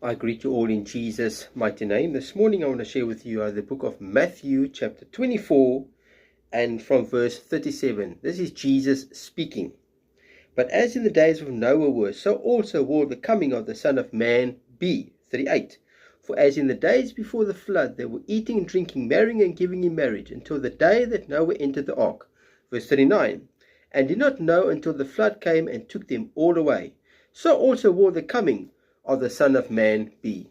I greet you all in Jesus' mighty name. This morning I want to share with you the book of Matthew chapter 24 and from verse 37. This is Jesus speaking. But as in the days of Noah were, so also will the coming of the Son of Man be. 38. For as in the days before the flood, they were eating and drinking, marrying and giving in marriage, until the day that Noah entered the ark. Verse 39. And did not know until the flood came and took them all away. So also will the coming of the Son of Man be.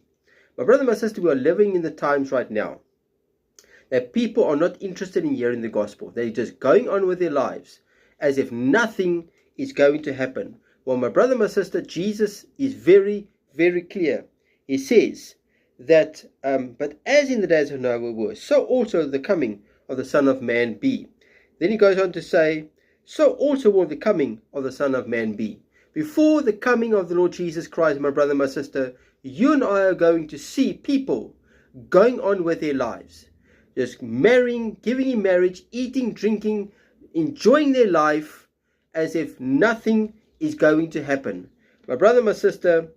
My brother, my sister, we are living in the times right now that people are not interested in hearing the gospel. They're just going on with their lives as if nothing is going to happen. Well, my brother, my sister, Jesus is very, very clear. He says that, but as in the days of Noah were, so also the coming of the Son of Man be. Then he goes on to say, so also will the coming of the Son of Man be. Before the coming of the Lord Jesus Christ, my brother, my sister, you and I are going to see people going on with their lives. Just marrying, giving in marriage, eating, drinking, enjoying their life as if nothing is going to happen. My brother, my sister,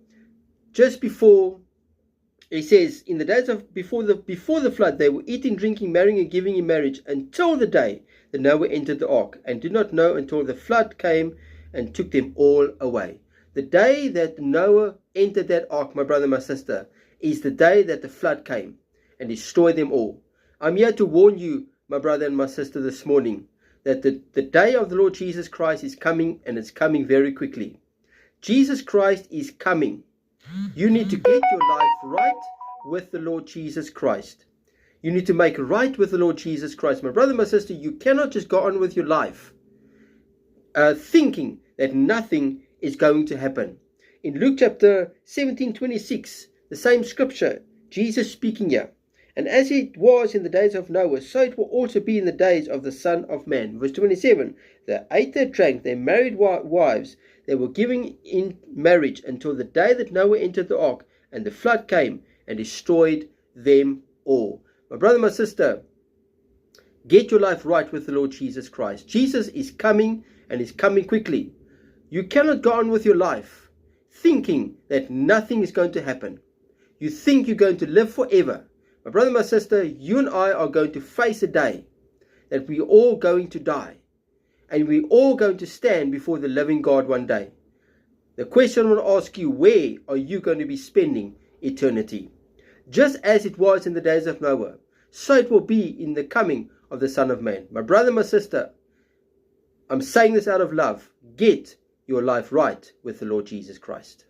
just before, he says, in the days of before the flood, they were eating, drinking, marrying, and giving in marriage until the day that Noah entered the ark, and did not know until the flood came and took them all away. The day that Noah entered that ark, my brother, my sister, is the day that the flood came and destroyed them all. I'm here to warn you, my brother and my sister, this morning, that the day of the Lord Jesus Christ is coming, and it's coming very quickly. Jesus Christ is coming. You need to get your life right with the Lord Jesus Christ. You need to make right with the Lord Jesus Christ. My brother, my sister, you cannot just go on with your life thinking that nothing is going to happen. In Luke chapter 17:26, the same scripture, Jesus speaking here. And as it was in the days of Noah, so it will also be in the days of the Son of Man. Verse 27, they ate, they drank, they married wives, they were giving in marriage until the day that Noah entered the ark, and the flood came and destroyed them all. My brother, my sister, get your life right with the Lord Jesus Christ. Jesus is coming, and is coming quickly. You cannot go on with your life thinking that nothing is going to happen. You think you're going to live forever. My brother, my sister, you and I are going to face a day that we're all going to die. And we're all going to stand before the living God one day. The question I want to ask you, where are you going to be spending eternity? Just as it was in the days of Noah, so it will be in the coming of the Son of Man. My brother, my sister, I'm saying this out of love. Get your life right with the Lord Jesus Christ.